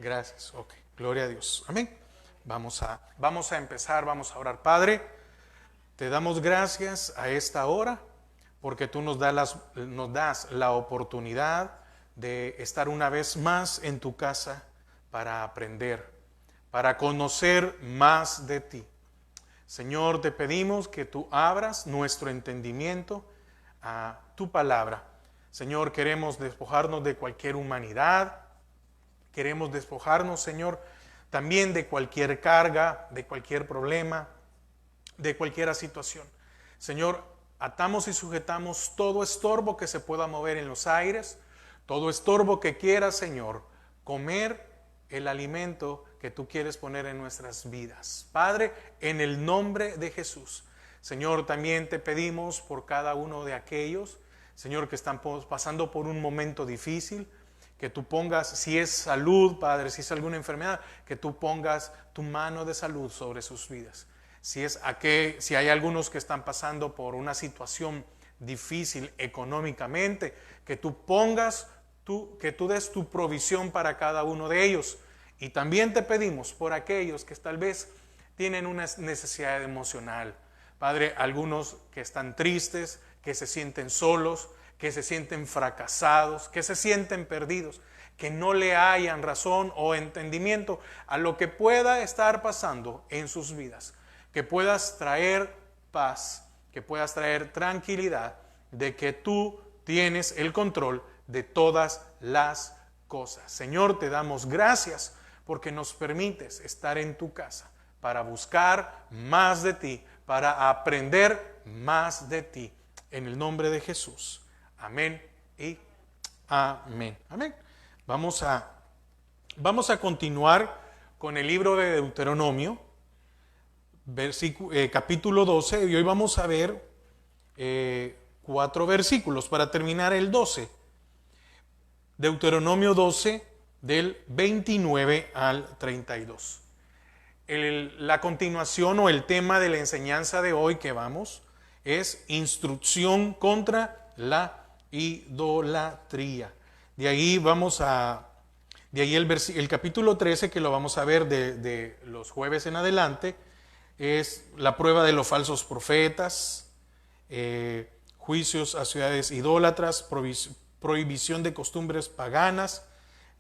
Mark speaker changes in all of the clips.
Speaker 1: Gracias. Ok. Gloria a Dios. Amén. Vamos a empezar, vamos a orar. Padre, te damos gracias a esta hora porque tú nos das la oportunidad de estar una vez más en tu casa para aprender, para conocer más de ti. Señor, te pedimos que tú abras nuestro entendimiento a tu palabra. Señor, queremos despojarnos de cualquier humanidad, queremos despojarnos, Señor, también de cualquier carga, de cualquier problema, de cualquier situación. Señor, atamos y sujetamos todo estorbo que se pueda mover en los aires, todo estorbo que quiera, Señor, comer el alimento que tú quieres poner en nuestras vidas. Padre, en el nombre de Jesús. Señor, también te pedimos por cada uno de aquellos, Señor, que están pasando por un momento difícil, que tú pongas, si es salud, Padre, si es alguna enfermedad, que tú pongas tu mano de salud sobre sus vidas. Si hay algunos que están pasando por una situación difícil económicamente, que tú que tú des tu provisión para cada uno de ellos. Y también te pedimos por aquellos que tal vez tienen una necesidad emocional. Padre, algunos que están tristes, que se sienten solos, que se sienten fracasados, que se sienten perdidos, que no le hayan razón o entendimiento a lo que pueda estar pasando en sus vidas. Que puedas traer paz, que puedas traer tranquilidad de que tú tienes el control de todas las cosas. Señor, te damos gracias porque nos permites estar en tu casa para buscar más de ti, para aprender más de ti. En el nombre de Jesús. Amén y amén. Amén. Vamos a continuar con el libro de Deuteronomio, capítulo 12, y hoy vamos a ver 4 versículos para terminar el 12. Deuteronomio 12, del 29 al 32. La continuación o el tema de la enseñanza de hoy que vamos es instrucción contra la idolatría. De ahí el capítulo 13, que lo vamos a ver de los jueves en adelante, es la prueba de los falsos profetas, juicios a ciudades idólatras, prohibición de costumbres paganas,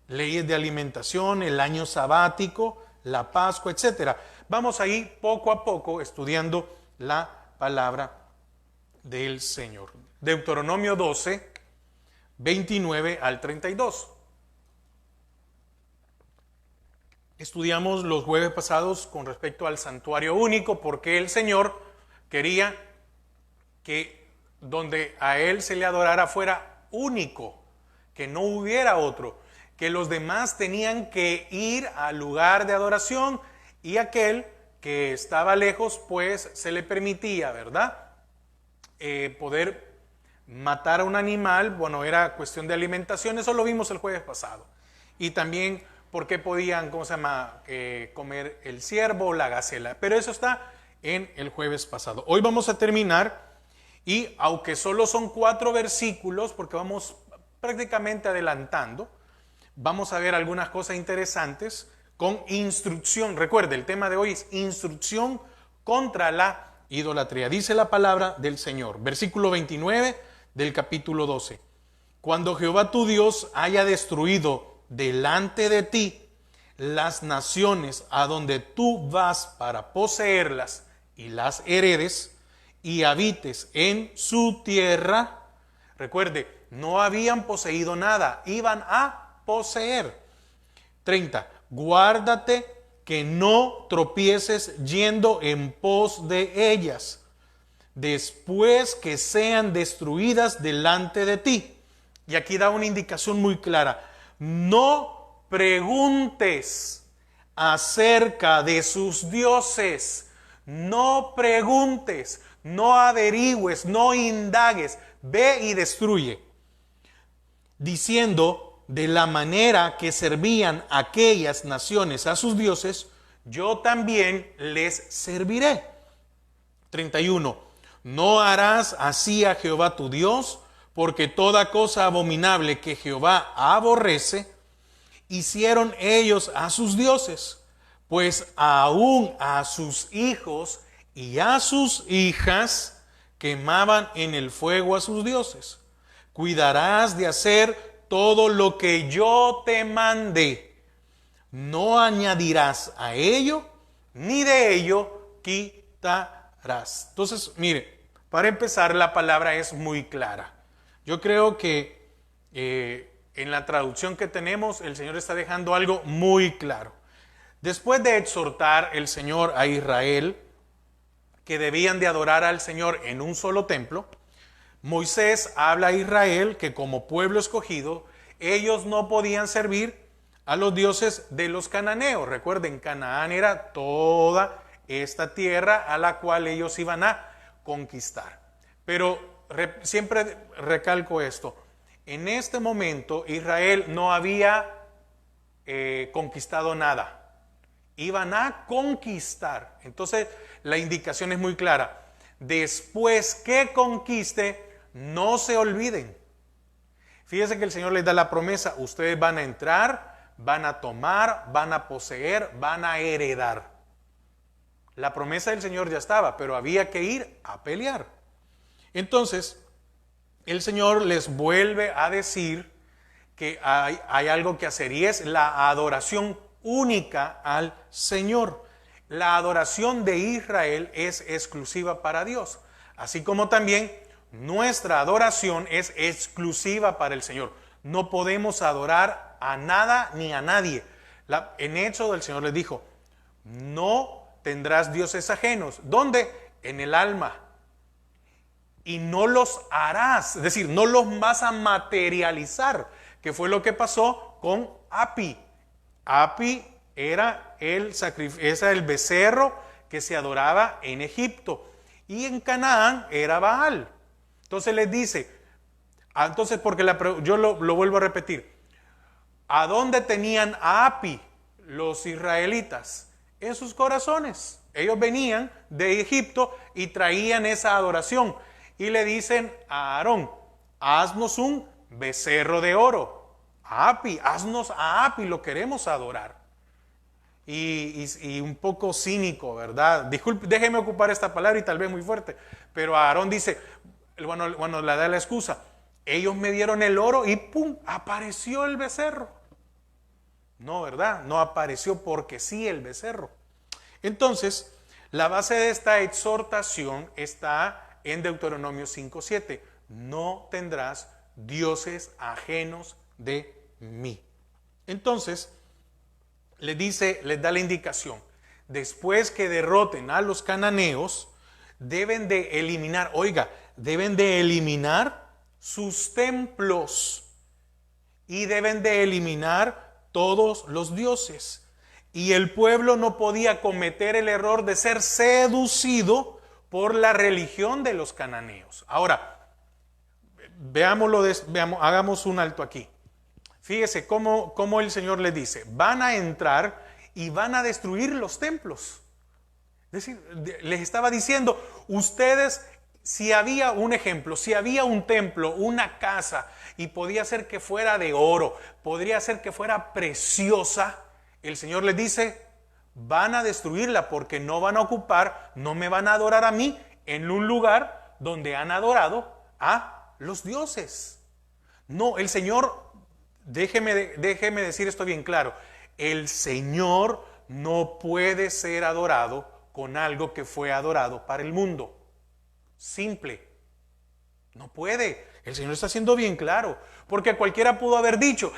Speaker 1: leyes de alimentación, el año sabático, la Pascua, etc. Vamos a ir poco a poco estudiando la palabra del Señor. Deuteronomio 12, 29 al 32. Estudiamos los jueves pasados con respecto al santuario único, porque el Señor quería que donde a Él se le adorara fuera único, que no hubiera otro, que los demás tenían que ir al lugar de adoración y aquel que estaba lejos pues se le permitía, ¿verdad? Poder matar a un animal. Bueno, era cuestión de alimentación, eso lo vimos el jueves pasado. Y también porque podían, comer el ciervo o la gacela. Pero eso está en el jueves pasado. Hoy vamos a terminar, y aunque solo son 4 versículos, porque vamos prácticamente adelantando, vamos a ver algunas cosas interesantes con instrucción. Recuerde, el tema de hoy es instrucción contra la idolatría. Dice la palabra del Señor, versículo 29 del capítulo 12. Cuando Jehová tu Dios haya destruido delante de ti las naciones a donde tú vas para poseerlas y las heredes y habites en su tierra. Recuerde, no habían poseído nada, iban a poseer. 30. Guárdate que no tropieces yendo en pos de ellas, después que sean destruidas delante de ti. Y aquí da una indicación muy clara. No preguntes acerca de sus dioses. No preguntes, no averigües, no indagues. Ve y destruye. Diciendo, de la manera que servían aquellas naciones a sus dioses, yo también les serviré. 31. No harás así a Jehová tu Dios, porque toda cosa abominable que Jehová aborrece, hicieron ellos a sus dioses, pues aún a sus hijos y a sus hijas quemaban en el fuego a sus dioses. Cuidarás de hacer todo lo que yo te mandé. No añadirás a ello, ni de ello quitarás. Entonces, mire, para empezar, la palabra es muy clara. Yo creo que en la traducción que tenemos, el Señor está dejando algo muy claro. Después de exhortar el Señor a Israel que debían de adorar al Señor en un solo templo, Moisés habla a Israel que como pueblo escogido, ellos no podían servir a los dioses de los cananeos. Recuerden, Canaán era toda esta tierra a la cual ellos iban a conquistar. Pero siempre recalco esto. En este momento Israel no había conquistado nada. Iban a conquistar. Entonces la indicación es muy clara. Después que conquiste, no se olviden. Fíjense que el Señor les da la promesa. Ustedes van a entrar, van a tomar, van a poseer, van a heredar. La promesa del Señor ya estaba, pero había que ir a pelear. Entonces, el Señor les vuelve a decir que hay algo que hacer y es la adoración única al Señor. La adoración de Israel es exclusiva para Dios, así como también nuestra adoración es exclusiva para el Señor. No podemos adorar a nada ni a nadie. En Éxodo el Señor les dijo, no tendrás dioses ajenos. ¿Dónde? En el alma. Y no los harás, es decir, no los vas a materializar, que fue lo que pasó con Api. Api era el becerro que se adoraba en Egipto y en Canaán era Baal. Entonces les dice, porque yo lo vuelvo a repetir, ¿a dónde tenían a Api los israelitas? En sus corazones. Ellos venían de Egipto y traían esa adoración. Y le dicen a Aarón, haznos un becerro de oro. Haznos a Api, lo queremos adorar. Y un poco cínico, ¿verdad? Disculpe, déjeme ocupar esta palabra y tal vez muy fuerte. Pero Aarón dice, bueno, le da la excusa. Ellos me dieron el oro y ¡pum! Apareció el becerro. No, ¿verdad? No apareció porque sí el becerro. Entonces, la base de esta exhortación está en Deuteronomio 5:7. No tendrás dioses ajenos de mí. Entonces, les da la indicación. Después que derroten a los cananeos, deben de eliminar, deben de eliminar sus templos y deben de eliminar todos los dioses. Y el pueblo no podía cometer el error de ser seducido por la religión de los cananeos. Ahora, hagamos un alto aquí. Fíjese cómo el Señor les dice, van a entrar y van a destruir los templos. Es decir, les estaba diciendo, ustedes, si había un ejemplo, si había un templo, una casa, y podía ser que fuera de oro, podría ser que fuera preciosa, el Señor les dice, van a destruirla porque no van a ocupar, no me van a adorar a mí en un lugar donde han adorado a los dioses. No, el Señor, déjeme decir esto bien claro, el Señor no puede ser adorado con algo que fue adorado para el mundo. Simple. No puede. El Señor está siendo bien claro. Porque cualquiera pudo haber dicho,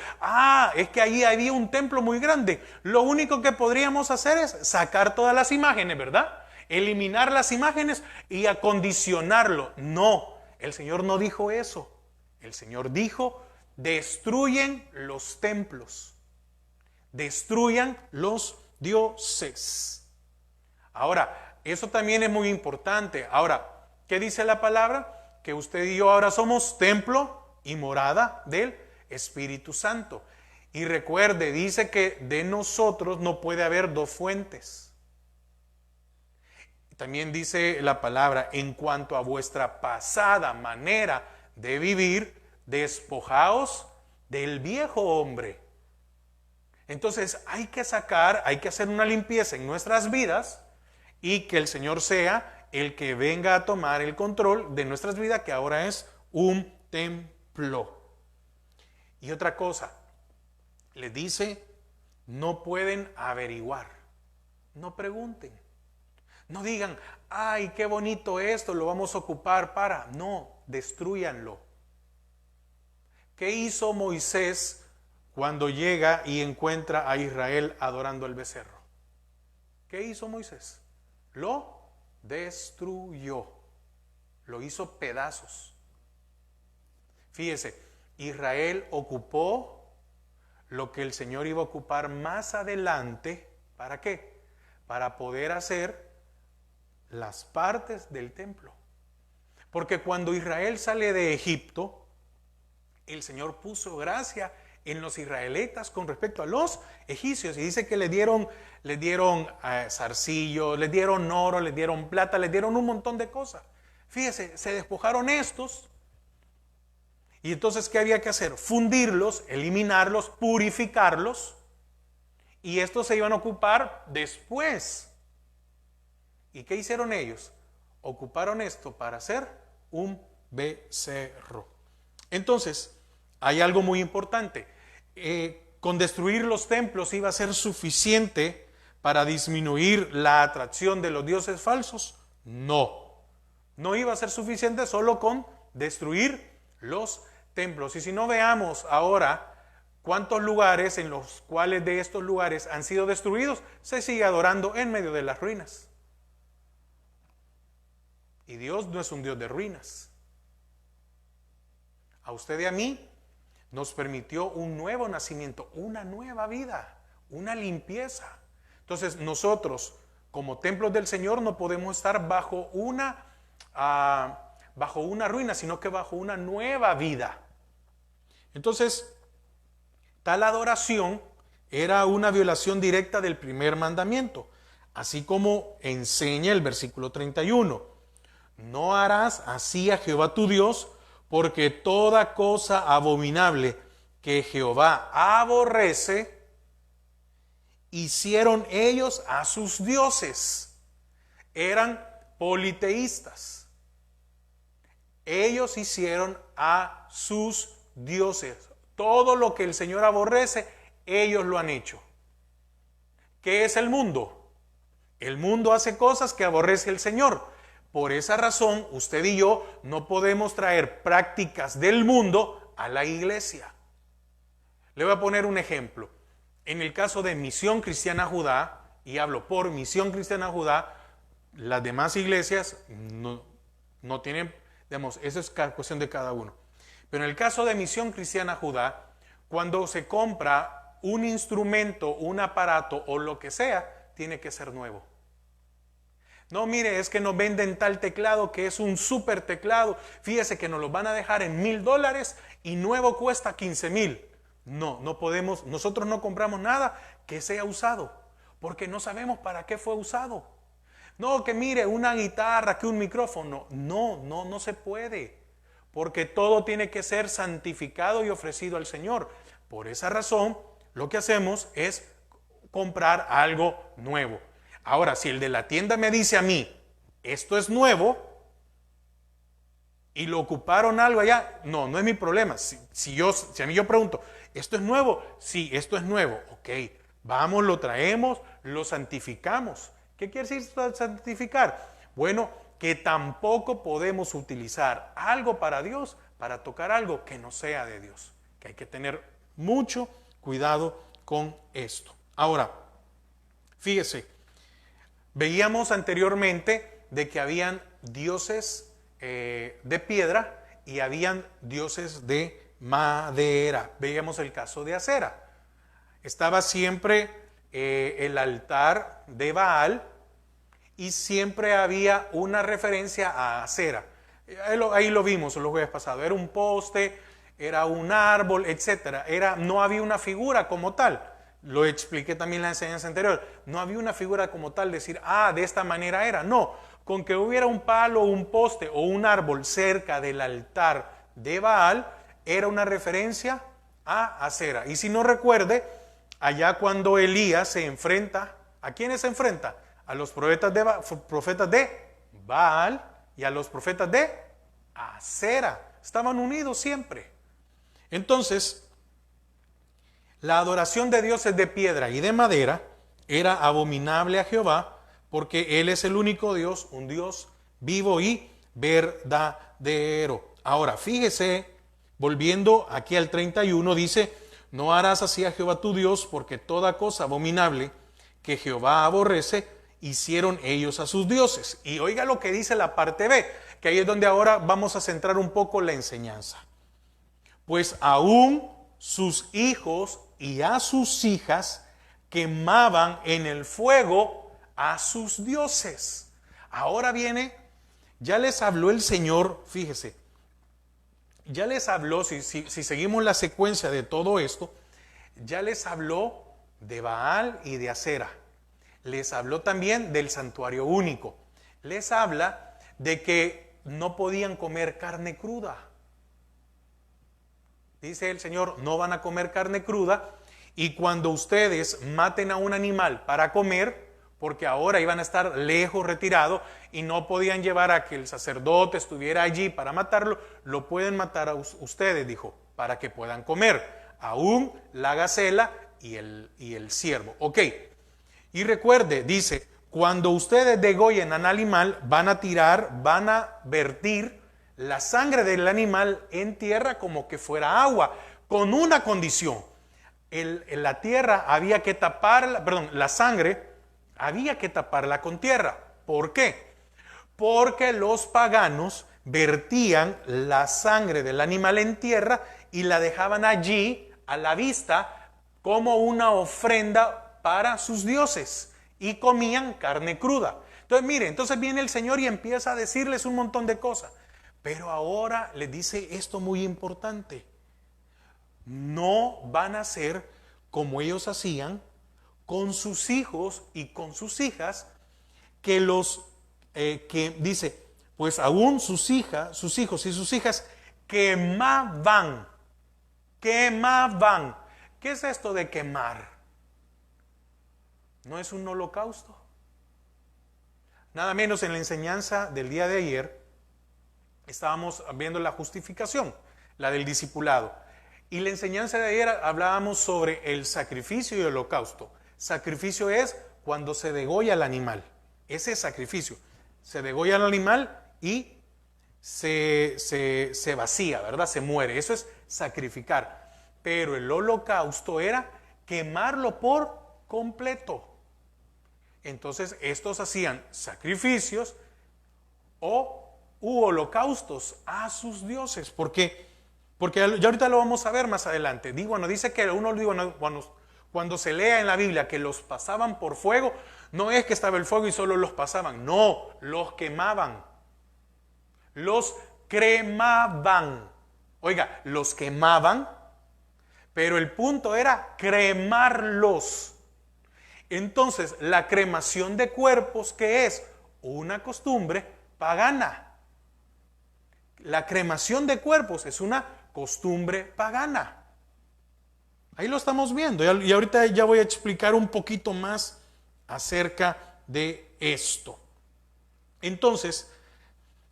Speaker 1: es que ahí había un templo muy grande. Lo único que podríamos hacer es sacar todas las imágenes, ¿verdad? Eliminar las imágenes y acondicionarlo. No, el Señor no dijo eso. El Señor dijo, destruyen los templos. Destruyan los dioses. Ahora, eso también es muy importante. Ahora, ¿qué dice la palabra? Que usted y yo ahora somos templo y morada del Espíritu Santo. Y recuerde, dice que de nosotros no puede haber dos fuentes. También dice la palabra, en cuanto a vuestra pasada manera de vivir, despojaos del viejo hombre. Entonces hay que hacer una limpieza en nuestras vidas y que el Señor sea el que venga a tomar el control de nuestras vidas, que ahora es un templo. Y otra cosa, le dice, no pueden averiguar, no pregunten, no digan, ay, qué bonito esto, lo vamos a ocupar para, no, destrúyanlo. ¿Qué hizo Moisés cuando llega y encuentra a Israel adorando al becerro? ¿Qué hizo Moisés? Lo destruyó, lo hizo pedazos. Fíjese, Israel ocupó lo que el Señor iba a ocupar más adelante. ¿Para qué? Para poder hacer las partes del templo. Porque cuando Israel sale de Egipto, el Señor puso gracia en los israelitas con respecto a los egipcios, y dice que le dieron zarcillo, le dieron oro, le dieron plata, le dieron un montón de cosas. Fíjese, se despojaron estos, y entonces ¿qué había que hacer? Fundirlos, eliminarlos, purificarlos, y estos se iban a ocupar después. ¿Y qué hicieron ellos? Ocuparon esto para hacer un becerro. Entonces, hay algo muy importante. Con destruir los templos iba a ser suficiente para disminuir la atracción de los dioses falsos. No iba a ser suficiente solo con destruir los templos. Y si no, veamos ahora cuántos lugares en los cuales de estos lugares han sido destruidos se sigue adorando en medio de las ruinas. Y Dios no es un Dios de ruinas. A usted y a mí nos permitió un nuevo nacimiento, una nueva vida, una limpieza. Entonces nosotros, como templos del Señor, no podemos estar bajo una ruina, sino que bajo una nueva vida. Entonces, tal adoración era una violación directa del primer mandamiento, así como enseña el versículo 31. No harás así a Jehová tu Dios, porque toda cosa abominable que Jehová aborrece, hicieron ellos a sus dioses. Eran politeístas. Ellos hicieron a sus dioses. Todo lo que el Señor aborrece, ellos lo han hecho. ¿Qué es el mundo? El mundo hace cosas que aborrece el Señor. Por esa razón, usted y yo no podemos traer prácticas del mundo a la iglesia. Le voy a poner un ejemplo. En el caso de Misión Cristiana Judá, y hablo por Misión Cristiana Judá, las demás iglesias no tienen, digamos, eso es cuestión de cada uno. Pero en el caso de Misión Cristiana Judá, cuando se compra un instrumento, un aparato o lo que sea, tiene que ser nuevo. No, mire, es que nos venden tal teclado que es un super teclado. Fíjese que nos lo van a dejar en $1,000 y nuevo cuesta 15,000. No podemos, nosotros no compramos nada que sea usado, porque no sabemos para qué fue usado. No, que mire, una guitarra, que un micrófono. No se puede, porque todo tiene que ser santificado y ofrecido al Señor. Por esa razón, lo que hacemos es comprar algo nuevo. Ahora, si el de la tienda me dice a mí, esto es nuevo, y lo ocuparon algo allá, no es mi problema. Si a mí yo pregunto, ¿esto es nuevo? Sí, esto es nuevo. Ok, vamos, lo traemos, lo santificamos. ¿Qué quiere decir santificar? Bueno, que tampoco podemos utilizar algo para Dios para tocar algo que no sea de Dios. Que hay que tener mucho cuidado con esto. Ahora, fíjese, veíamos anteriormente de que habían dioses de piedra y habían dioses de madera. Veíamos el caso de Acera. Estaba siempre el altar de Baal y siempre había una referencia a Acera. Ahí lo vimos los jueves pasados. Era un poste, era un árbol, etc. No había una figura como tal. Lo expliqué también en la enseñanza anterior. No había una figura como tal, decir, de esta manera era. No, con que hubiera un palo, un poste o un árbol cerca del altar de Baal, era una referencia a Acera. Y si no recuerde, allá cuando Elías se enfrenta, ¿a quiénes se enfrenta? A los profetas de Baal y a los profetas de Acera. Estaban unidos siempre. Entonces, la adoración de dioses de piedra y de madera era abominable a Jehová, porque Él es el único Dios, un Dios vivo y verdadero. Ahora, fíjese, volviendo aquí al 31, dice: no harás así a Jehová tu Dios, porque toda cosa abominable que Jehová aborrece, hicieron ellos a sus dioses. Y oiga lo que dice la parte B, que ahí es donde ahora vamos a centrar un poco la enseñanza. Pues aún sus hijos y a sus hijas quemaban en el fuego a sus dioses. Ahora viene, ya les habló el Señor, fíjese, ya les habló, si seguimos la secuencia de todo esto, ya les habló de Baal y de Acera. Les habló también del santuario único. Les habla de que no podían comer carne cruda. Dice el Señor, no van a comer carne cruda, y cuando ustedes maten a un animal para comer, porque ahora iban a estar lejos, retirados, y no podían llevar a que el sacerdote estuviera allí para matarlo, lo pueden matar a ustedes, dijo, para que puedan comer, aún la gacela y el ciervo. Ok, y recuerde, dice, cuando ustedes degollen al animal, van a vertir la sangre del animal en tierra como que fuera agua, con una condición. La tierra había que taparla, la sangre había que taparla con tierra. ¿Por qué? Porque los paganos vertían la sangre del animal en tierra y la dejaban allí a la vista como una ofrenda para sus dioses, y comían carne cruda. Entonces mire, entonces viene el Señor y empieza a decirles un montón de cosas, pero ahora les dice esto muy importante: no van a ser como ellos hacían con sus hijos y con sus hijas, que dice, pues aún sus hijos y sus hijas quemaban. ¿Qué es esto de quemar? ¿No es un holocausto? Nada menos en la enseñanza del día de ayer estábamos viendo la justificación, la del discipulado. Y la enseñanza de ayer hablábamos sobre el sacrificio y el holocausto. Sacrificio es cuando se degolla el animal. Ese es sacrificio. Se degolla el animal y se vacía, ¿verdad? Se muere. Eso es sacrificar. Pero el holocausto era quemarlo por completo. Entonces estos hacían sacrificios u holocaustos a sus dioses. Porque ya ahorita lo vamos a ver más adelante. Bueno, dice que cuando se lea en la Biblia que los pasaban por fuego, no es que estaba el fuego y solo los pasaban. No, los quemaban. Los cremaban. Oiga, los quemaban, pero el punto era cremarlos. Entonces, la cremación de cuerpos, que es una costumbre pagana. La cremación de cuerpos es una costumbre pagana. Ahí lo estamos viendo. Y ahorita ya voy a explicar un poquito más acerca de esto. Entonces,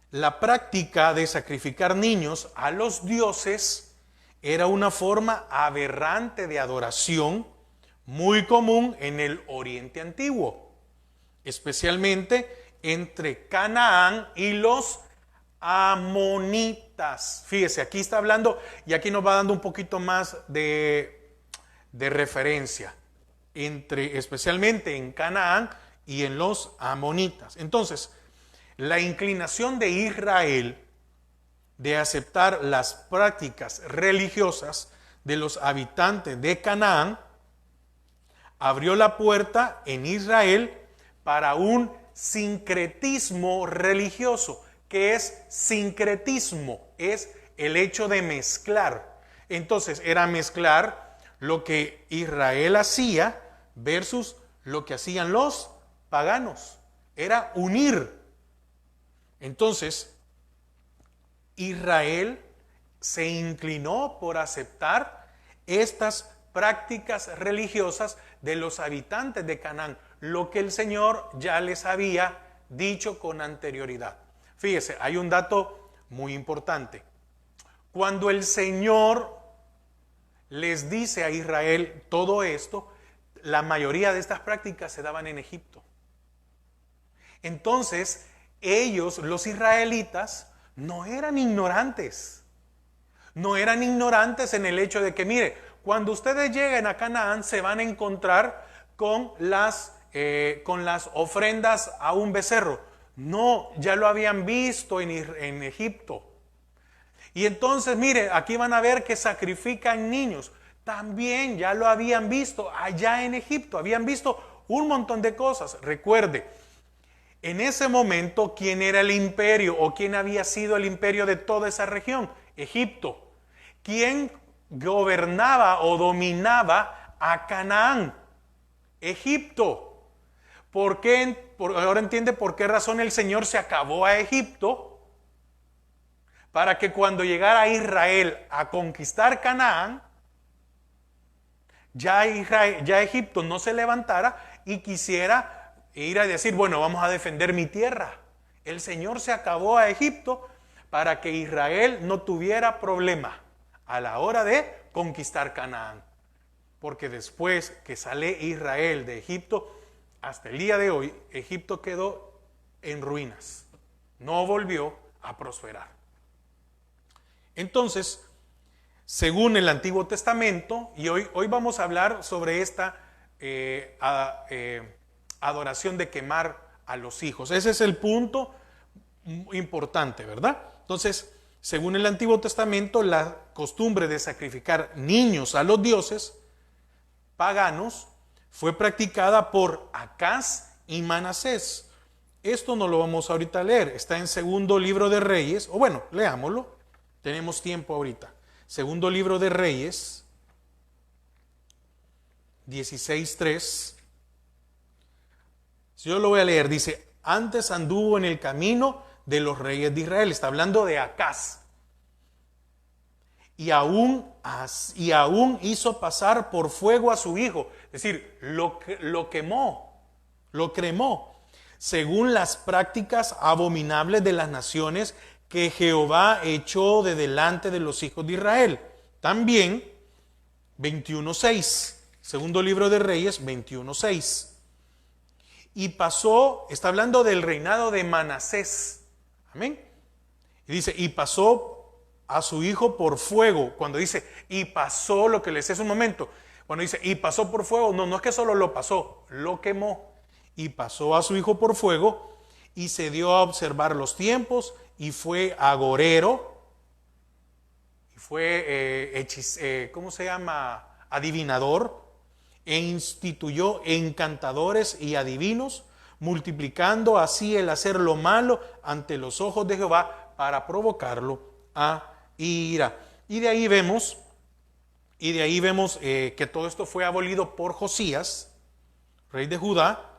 Speaker 1: la práctica de sacrificar niños a los dioses era una forma aberrante de adoración muy común en el Oriente Antiguo, especialmente entre Canaán y los amonitas. Fíjese, aquí está hablando y aquí nos va dando un poquito más de referencia, especialmente en Canaán y en los amonitas. Entonces, la inclinación de Israel de aceptar las prácticas religiosas de los habitantes de Canaán abrió la puerta en Israel para un sincretismo religioso. ¿Qué es sincretismo? Es el hecho de mezclar. Entonces era mezclar lo que Israel hacía versus lo que hacían los paganos. Era unir. Entonces, Israel se inclinó por aceptar estas prácticas religiosas de los habitantes de Canaán, lo que el Señor ya les había dicho con anterioridad. Fíjese, hay un dato muy importante. Cuando el Señor les dice a Israel todo esto, la mayoría de estas prácticas se daban en Egipto. Entonces, ellos, los israelitas, no eran ignorantes. No eran ignorantes en el hecho de que, mire, cuando ustedes lleguen a Canaán se van a encontrar con las ofrendas a un becerro. No, ya lo habían visto en Egipto. Y entonces, mire, aquí van a ver que sacrifican niños. También ya lo habían visto allá en Egipto. Habían visto un montón de cosas. Recuerde, en ese momento, ¿quién era el imperio o quién había sido el imperio de toda esa región? Egipto. ¿Quién gobernaba o dominaba a Canaán? Egipto. ¿Por qué? Ahora entiende por qué razón el Señor se acabó a Egipto, para que cuando llegara Israel a conquistar Canaán, ya Egipto no se levantara y quisiera ir a decir, bueno, vamos a defender mi tierra. El Señor se acabó a Egipto para que Israel no tuviera problema a la hora de conquistar Canaán. Porque después que sale Israel de Egipto, hasta el día de hoy, Egipto quedó en ruinas. No volvió a prosperar. Entonces, según el Antiguo Testamento, y hoy vamos a hablar sobre esta adoración de quemar a los hijos. Ese es el punto importante, ¿verdad? Entonces, según el Antiguo Testamento, la costumbre de sacrificar niños a los dioses paganos fue practicada por Acaz y Manasés. Esto no lo vamos ahorita a leer, está en Segundo Libro de Reyes, o bueno, leámoslo, tenemos tiempo ahorita. Segundo Libro de Reyes, 16:3. Yo lo voy a leer, dice, antes anduvo en el camino de los reyes de Israel. Está hablando de Acaz. Y aún hizo pasar por fuego a su hijo. Es decir, lo quemó, lo cremó, según las prácticas abominables de las naciones que Jehová echó de delante de los hijos de Israel. También 21:6, Segundo Libro de Reyes 21:6. Y pasó, está hablando del reinado de Manasés. Amén. Y dice, y pasó a su hijo por fuego. Cuando dice, y pasó, lo que les es un momento. Cuando dice, y pasó por fuego, no es que solo lo pasó, lo quemó. Y pasó a su hijo por fuego, y se dio a observar los tiempos, y fue agorero, y fue, ¿cómo se llama? Adivinador, e instituyó encantadores y adivinos, multiplicando así el hacer lo malo ante los ojos de Jehová para provocarlo a ira. Y de ahí vemos que todo esto fue abolido por Josías, rey de Judá,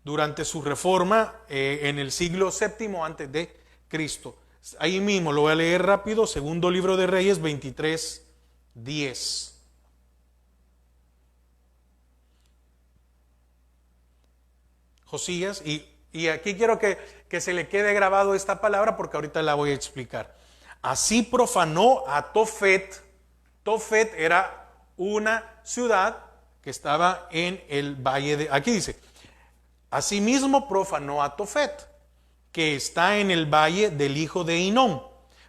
Speaker 1: durante su reforma en el siglo VII antes de Cristo. Ahí mismo lo voy a leer rápido, Segundo Libro de Reyes 23:10. Josías, y aquí quiero que se le quede grabado esta palabra porque ahorita la voy a explicar. Así profanó a Tofet. Tofet era una ciudad que estaba en el valle de... Aquí dice, asimismo profanó a Tofet, que está en el valle del hijo de Hinón,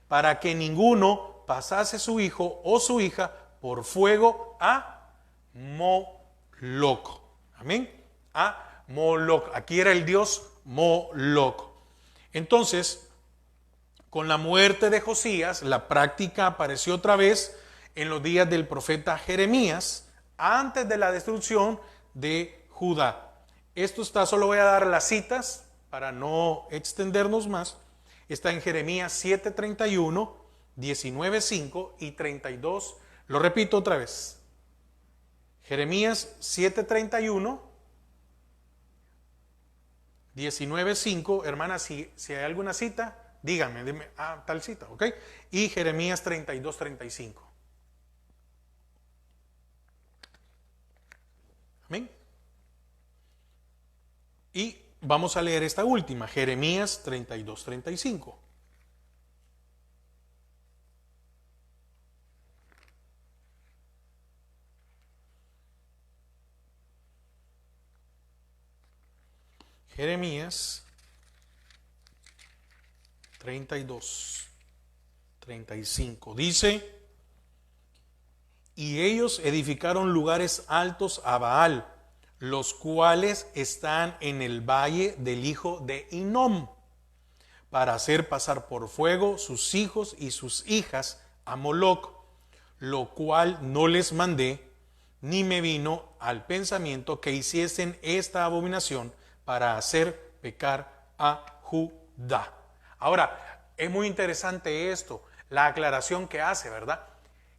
Speaker 1: para que ninguno pasase su hijo o su hija por fuego a Moloc. Amén. A Moloc. Aquí era el dios Moloc. Entonces, con la muerte de Josías, la práctica apareció otra vez en los días del profeta Jeremías, antes de la destrucción de Judá. Esto está, solo voy a dar las citas para no extendernos más. Está en Jeremías 7:31, 19:5 y 32. Lo repito otra vez. Jeremías 7:31, 19:5. Hermana, si hay alguna cita, dígame, dime, tal cita, ¿ok? Y Jeremías 32:35. Amén. Y vamos a leer esta última, Jeremías 32-35. Jeremías 32-35 dice: y ellos edificaron lugares altos a Baal, los cuales están en el valle del hijo de Hinnom, para hacer pasar por fuego sus hijos y sus hijas a Moloc, lo cual no les mandé, ni me vino al pensamiento que hiciesen esta abominación para hacer pecar a Judá. Ahora, es muy interesante esto, la aclaración que hace, ¿verdad?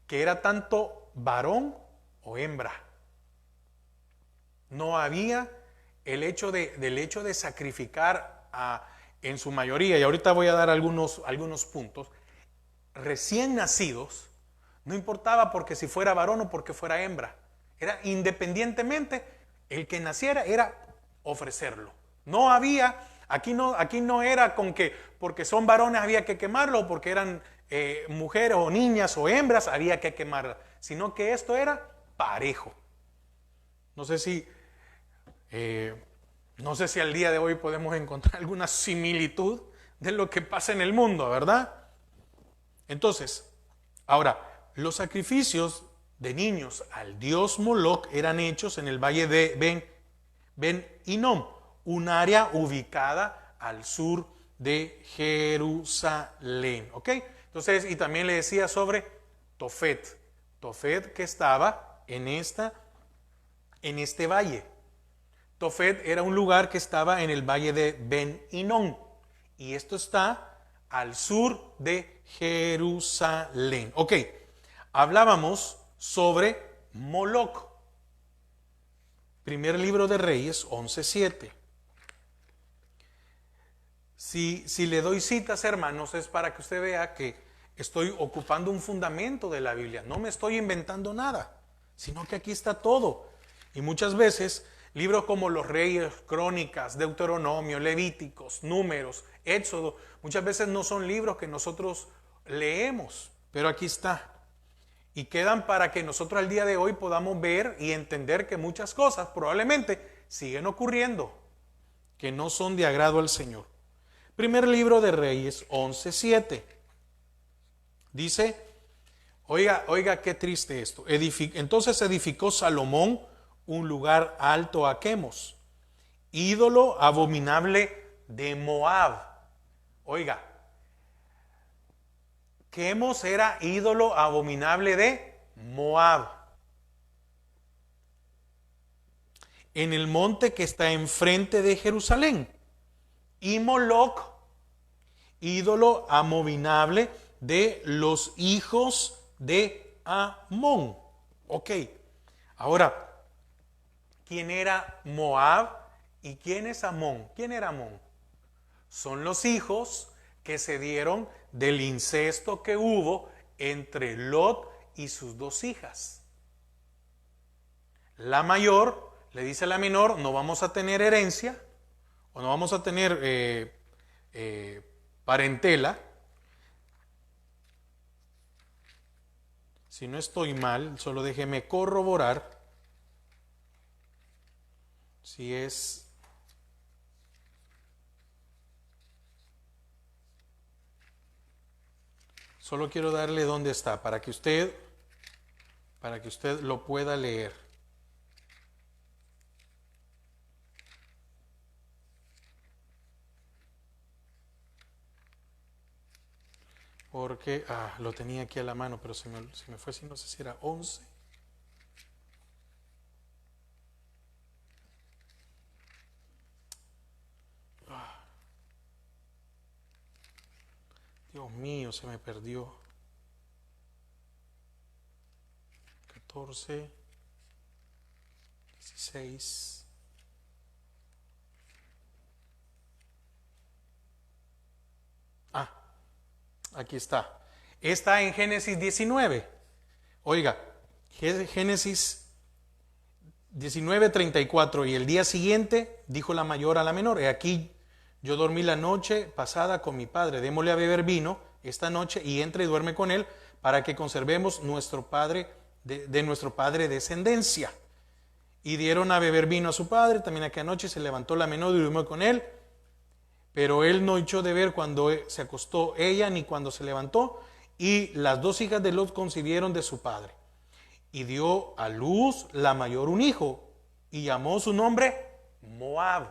Speaker 1: Que era tanto varón o hembra. No había del hecho de sacrificar en su mayoría, y ahorita voy a dar algunos puntos, recién nacidos, no importaba porque si fuera varón o porque fuera hembra, era independientemente, el que naciera era ofrecerlo. No había, aquí no era con que porque son varones había que quemarlo, o porque eran mujeres o niñas o hembras había que quemarla, sino que esto era parejo. No sé si al día de hoy podemos encontrar alguna similitud de lo que pasa en el mundo, ¿verdad? Entonces, ahora, los sacrificios de niños al dios Moloc eran hechos en el valle de Ben Hinnom, un área ubicada al sur de Jerusalén, ¿ok? Entonces, y también le decía sobre Tofet que estaba en este valle. Tofet era un lugar que estaba en el valle de Ben Hinnom, y esto está al sur de Jerusalén. Ok, hablábamos sobre Moloc. Primer libro de Reyes 11:7. Si le doy citas, hermanos, es para que usted vea que estoy ocupando un fundamento de la Biblia. No me estoy inventando nada, sino que aquí está todo. Y muchas veces libros como los Reyes, Crónicas, Deuteronomio, Levíticos, Números, Éxodo, muchas veces no son libros que nosotros leemos, pero aquí está. Y quedan para que nosotros al día de hoy podamos ver y entender que muchas cosas probablemente siguen ocurriendo que no son de agrado al Señor. Primer libro de Reyes 11:7. Dice, oiga qué triste esto. Entonces edificó Salomón un lugar alto a Quemos, ídolo abominable de Moab. Oiga, Quemos era ídolo abominable de Moab, en el monte que está enfrente de Jerusalén. Y Moloc, ídolo abominable de los hijos de Amón. Ok, ahora, ¿quién era Moab y quién es Amón? ¿Quién era Amón? Son los hijos que se dieron del incesto que hubo entre Lot y sus dos hijas. La mayor le dice a la menor, no vamos a tener herencia, o no vamos a tener parentela. Si no estoy mal, solo déjeme corroborar si es... Solo quiero darle dónde está para que usted lo pueda leer. Porque lo tenía aquí a la mano, pero se me fue, si no sé si era 11. Dios mío, se me perdió. 14, 16. Aquí está. Está en Génesis 19. Oiga, Génesis 19:34. Y el día siguiente dijo la mayor a la menor: he aquí, yo dormí la noche pasada con mi padre, démosle a beber vino esta noche y entra y duerme con él, para que conservemos nuestro padre de nuestro padre descendencia. Y dieron a beber vino a su padre. También aquella noche se levantó la menor y durmió con él, pero él no echó de ver cuando se acostó ella ni cuando se levantó. Y las dos hijas de Lot concibieron de su padre, y dio a luz la mayor un hijo, y llamó su nombre Moab,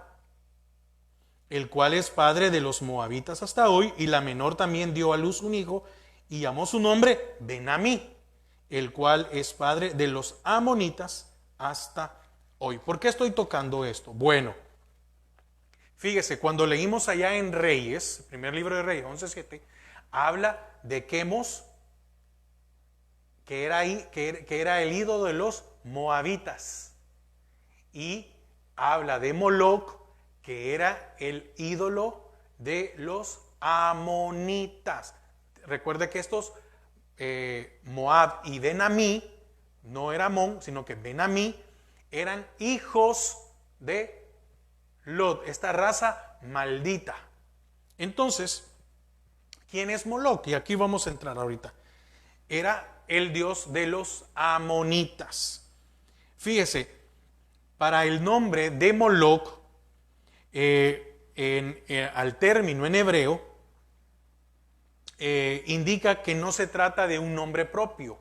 Speaker 1: el cual es padre de los moabitas hasta hoy. Y la menor también dio a luz un hijo, y llamó su nombre Ben-Amí, el cual es padre de los amonitas hasta hoy. ¿Por qué estoy tocando esto? Bueno, fíjese, cuando leímos allá en Reyes, primer libro de Reyes 11:7, habla de Quemos, que era el ídolo de los moabitas, y habla de Moloc, que era el ídolo de los amonitas. Recuerde que estos Moab y Ben-Amí, no era Amón, sino que Ben-Amí, eran hijos de Lot, esta raza maldita. Entonces, ¿quién es Moloc? Y aquí vamos a entrar ahorita. Era el dios de los amonitas. Fíjese, para el nombre de Moloc, al término en hebreo, indica que no se trata de un nombre propio,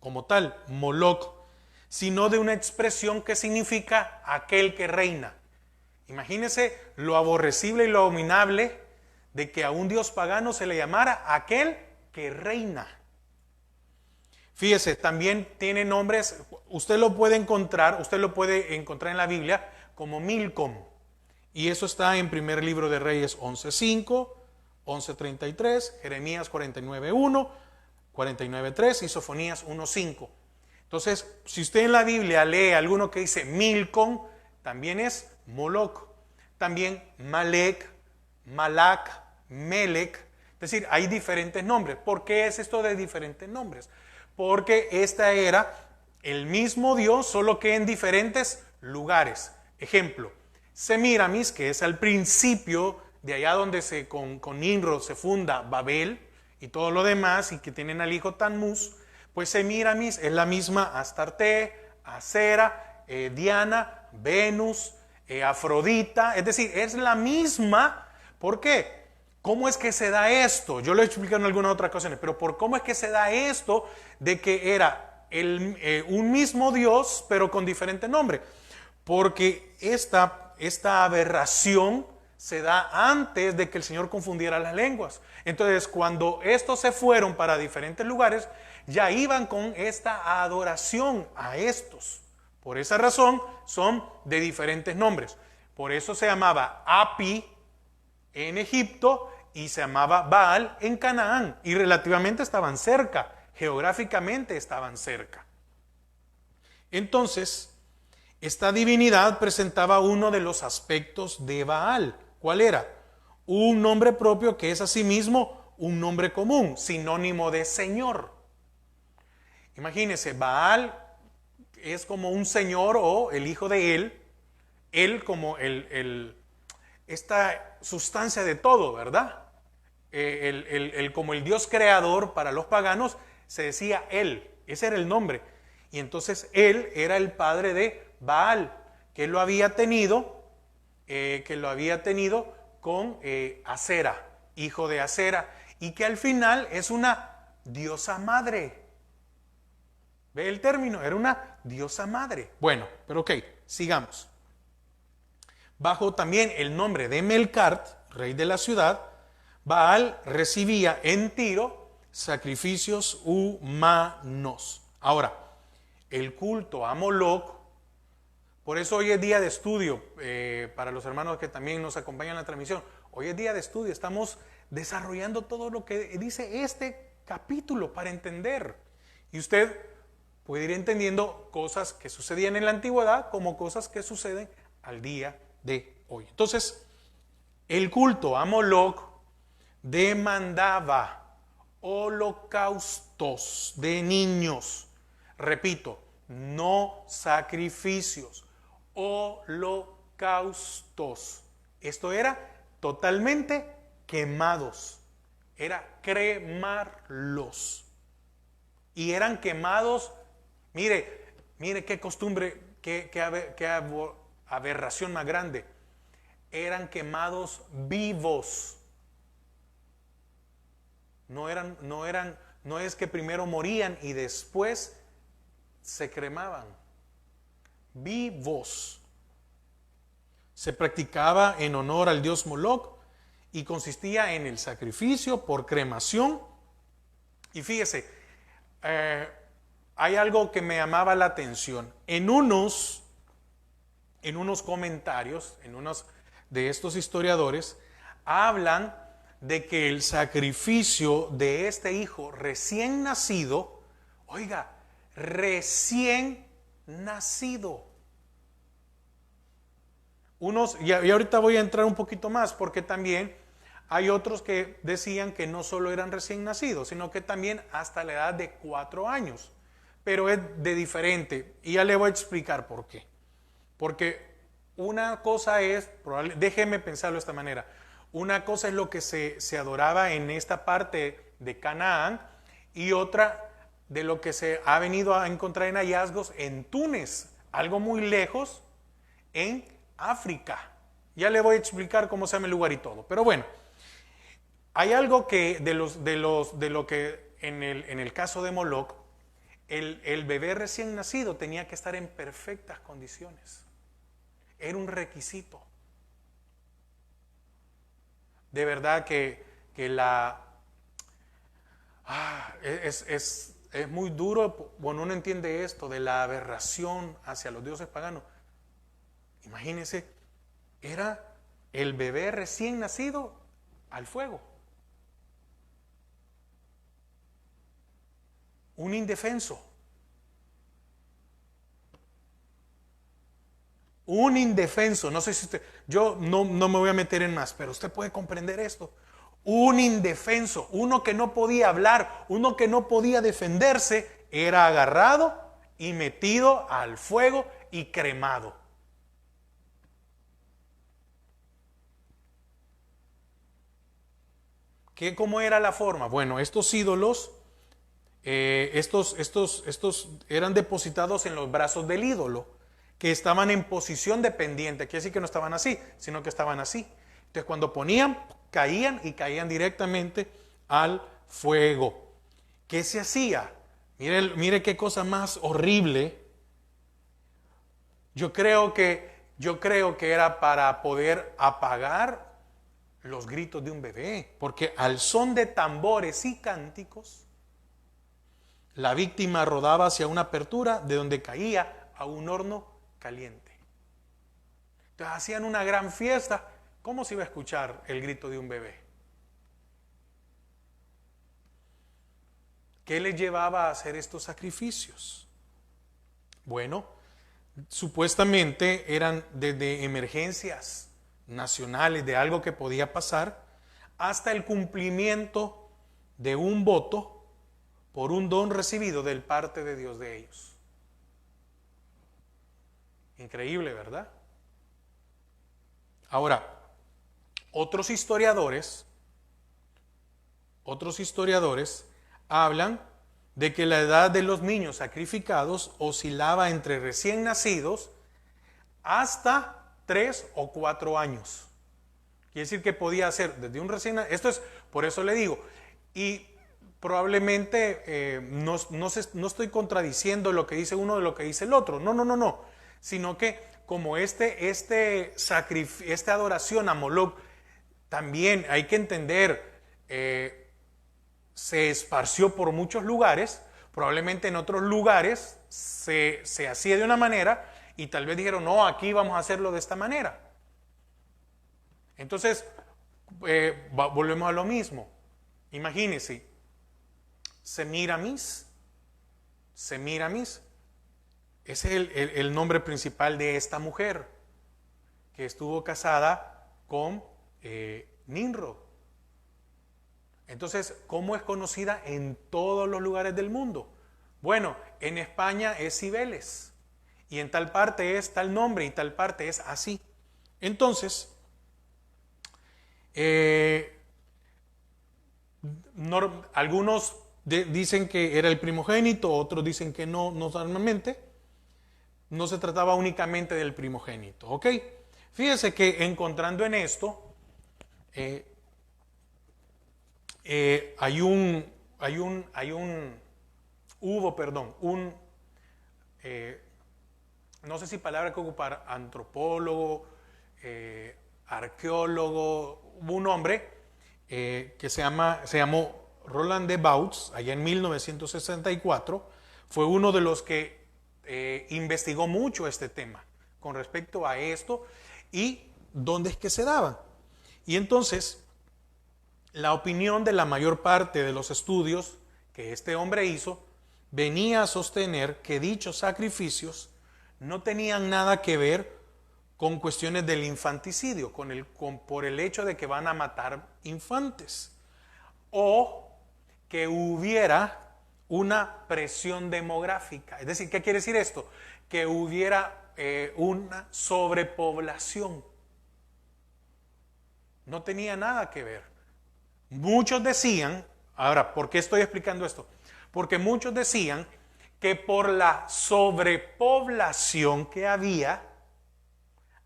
Speaker 1: como tal, Moloc, sino de una expresión que significa aquel que reina. Imagínese lo aborrecible y lo abominable de que a un dios pagano se le llamara aquel que reina. Fíjese, también tiene nombres, usted lo puede encontrar en la Biblia como Milcom, y eso está en primer libro de Reyes 11:5, 11:33, Jeremías 49:1, 49:3 y Sofonías 1:5. Entonces, si usted en la Biblia lee alguno que dice Milcom, también es Moloc. También Malek, Malak, Melec. Es decir, hay diferentes nombres. ¿Por qué es esto de diferentes nombres? Porque esta era el mismo Dios, solo que en diferentes lugares. Ejemplo, Semiramis, que es al principio de allá donde con Nimrod se funda Babel y todo lo demás, y que tienen al hijo Tammuz, pues Semiramis es la misma Astarte, Acera, Diana, Venus, Afrodita, es decir, es la misma. ¿Por qué? ¿Cómo es que se da esto? Yo lo he explicado en algunas otras ocasiones, pero ¿cómo es que se da esto de que era un mismo Dios, pero con diferente nombre? Porque esta aberración se da antes de que el Señor confundiera las lenguas. Entonces, cuando estos se fueron para diferentes lugares, ya iban con esta adoración a estos. Por esa razón, son de diferentes nombres. Por eso se llamaba Api en Egipto y se llamaba Baal en Canaán. Y relativamente estaban cerca, geográficamente estaban cerca. Entonces, esta divinidad presentaba uno de los aspectos de Baal. ¿Cuál era? Un nombre propio que es asimismo un nombre común, sinónimo de Señor. Imagínense, Baal es como un señor o el hijo de él como esta sustancia de todo, ¿verdad? Como el Dios creador para los paganos se decía él, ese era el nombre. Y entonces él era el padre de Baal, que lo había tenido con Acera, hijo de Acera, y que al final es una diosa madre. ¿Ve el término? Era una diosa madre. Bueno, pero ok, sigamos. Bajo también el nombre de Melcart, rey de la ciudad, Baal recibía en Tiro sacrificios humanos. Ahora, el culto a Moloc, por eso hoy es día de estudio, para los hermanos que también nos acompañan en la transmisión, hoy es día de estudio, estamos desarrollando todo lo que dice este capítulo para entender. Y usted puede ir entendiendo cosas que sucedían en la antigüedad como cosas que suceden al día de hoy. Entonces, el culto a Moloc demandaba holocaustos de niños. Repito, no sacrificios, holocaustos. Esto era totalmente quemados, era cremarlos. Y eran quemados, mire qué costumbre, qué aberración más grande. Eran quemados vivos. No es que primero morían y después se cremaban. Vivos. Se practicaba en honor al dios Moloch y consistía en el sacrificio por cremación. Y fíjese, hay algo que me llamaba la atención. En unos comentarios, en unos de estos historiadores, hablan de que el sacrificio de este hijo recién nacido, oiga, recién nacido. Y ahorita voy a entrar un poquito más, porque también hay otros que decían que no solo eran recién nacidos, sino que también hasta la edad de 4 años. Pero es de diferente, y ya le voy a explicar por qué. Porque una cosa es, déjeme pensarlo de esta manera, una cosa es lo que se adoraba en esta parte de Canaán, y otra de lo que se ha venido a encontrar en hallazgos en Túnez, algo muy lejos, en África. Ya le voy a explicar cómo se llama el lugar y todo. Pero bueno, hay algo que de lo que en el caso de Moloch, el bebé recién nacido tenía que estar en perfectas condiciones. Era un requisito. De verdad que es muy duro cuando uno entiende esto de la aberración hacia los dioses paganos. Imagínense, era el bebé recién nacido al fuego. Un indefenso. Un indefenso. No sé si usted, yo no me voy a meter en más, pero usted puede comprender esto. Un indefenso, uno que no podía hablar, uno que no podía defenderse, era agarrado y metido al fuego y cremado. ¿Cómo era la forma? Bueno, estos ídolos, estos eran depositados en los brazos del ídolo, que estaban en posición de pendiente. Quiere decir que no estaban así, sino que estaban así. Entonces cuando ponían, caían directamente al fuego. ¿Qué se hacía? Mire qué cosa más horrible. Yo creo que era para poder apagar los gritos de un bebé, porque al son de tambores y cánticos, la víctima rodaba hacia una apertura de donde caía a un horno caliente. Entonces hacían una gran fiesta. ¿Cómo se iba a escuchar el grito de un bebé? ¿Qué les llevaba a hacer estos sacrificios? Bueno, supuestamente eran desde emergencias nacionales de algo que podía pasar hasta el cumplimiento de un voto por un don recibido del parte de Dios de ellos. Increíble, ¿verdad? Ahora, otros historiadores hablan de que la edad de los niños sacrificados oscilaba entre recién nacidos hasta 3 o 4 años. Quiere decir que podía ser desde un recién nacido. Esto es, por eso le digo, y probablemente no estoy contradiciendo lo que dice uno de lo que dice el otro. No. Sino que como esta adoración a Moloch, también hay que entender, se esparció por muchos lugares. Probablemente en otros lugares se hacía de una manera y tal vez dijeron, no, aquí vamos a hacerlo de esta manera. Entonces, volvemos a lo mismo. Imagínense, Semiramis, ese es el nombre principal de esta mujer que estuvo casada con Nimrod. Entonces, ¿cómo es conocida en todos los lugares del mundo? Bueno, en España es Cibeles. Y en tal parte es tal nombre y tal parte es así. Entonces, algunos dicen que era el primogénito, otros dicen que no, normalmente. No se trataba únicamente del primogénito, ¿ok? Fíjese que encontrando en esto, eh, hubo, perdón, eh, no sé si palabra que ocupar, antropólogo, arqueólogo, hubo un hombre que se llamó Roland de Bauds, allá en 1964, fue uno de los que investigó mucho este tema con respecto a esto y dónde es que se daba. Y entonces, la opinión de la mayor parte de los estudios que este hombre hizo venía a sostener que dichos sacrificios no tenían nada que ver con cuestiones del infanticidio, por el hecho de que van a matar infantes, o que hubiera una presión demográfica. Es decir, ¿qué quiere decir esto? Que hubiera una sobrepoblación. No tenía nada que ver. Muchos decían, ahora, ¿por qué estoy explicando esto? Porque muchos decían que por la sobrepoblación que había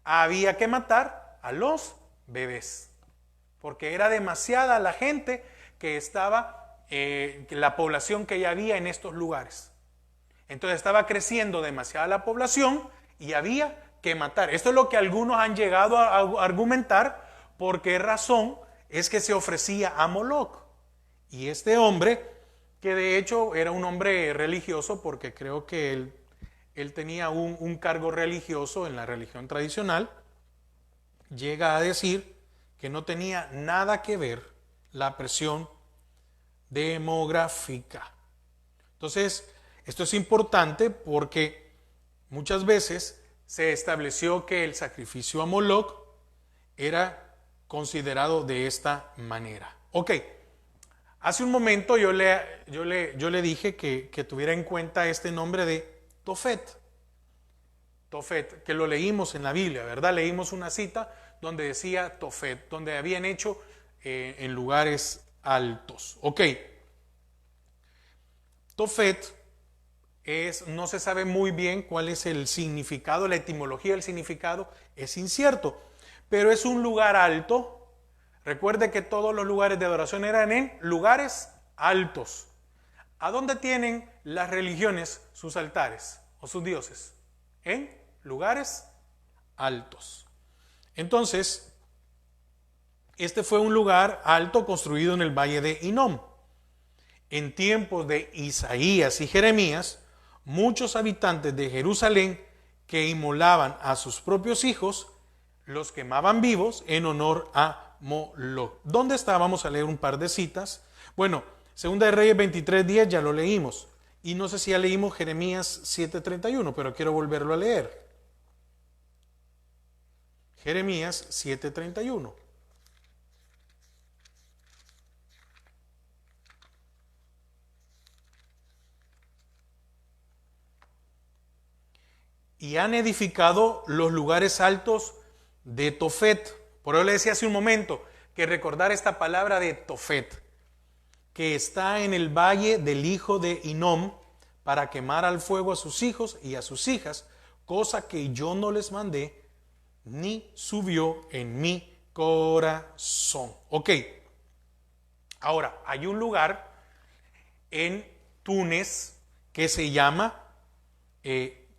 Speaker 1: que matar a los bebés. Porque era demasiada la gente que estaba, la población que ya había en estos lugares. Entonces estaba creciendo demasiada la población y había que matar. Esto es lo que algunos han llegado a argumentar. ¿Por qué razón? Es que se ofrecía a Moloch. Y este hombre, que de hecho era un hombre religioso, porque creo que él tenía un cargo religioso en la religión tradicional, llega a decir que no tenía nada que ver la presión demográfica. Entonces, esto es importante porque muchas veces se estableció que el sacrificio a Moloch era considerado de esta manera. Ok, hace un momento yo le dije que tuviera en cuenta este nombre de Tofet. Tofet, que lo leímos en la Biblia, ¿verdad? Leímos una cita donde decía Tofet, donde habían hecho en lugares altos. Ok, Tofet no se sabe muy bien cuál es el significado, la etimología del significado es incierto, pero es un lugar alto. Recuerde que todos los lugares de adoración eran en lugares altos. ¿A dónde tienen las religiones sus altares o sus dioses? En lugares altos. Entonces, este fue un lugar alto construido en el valle de Hinnom. En tiempos de Isaías y Jeremías, muchos habitantes de Jerusalén que inmolaban a sus propios hijos, los quemaban vivos en honor a Moloch. ¿Dónde está? Vamos a leer un par de citas. Bueno, Segunda de Reyes 23:10 ya lo leímos. Y no sé si ya leímos Jeremías 7:31, pero quiero volverlo a leer. Jeremías 7:31. Y han edificado los lugares altos de Tofet. Por eso le decía hace un momento que recordar esta palabra de Tofet, que está en el valle del hijo de Hinnom, para quemar al fuego a sus hijos y a sus hijas, cosa que yo no les mandé, ni subió en mi corazón. Ok, ahora hay un lugar en Túnez que se llama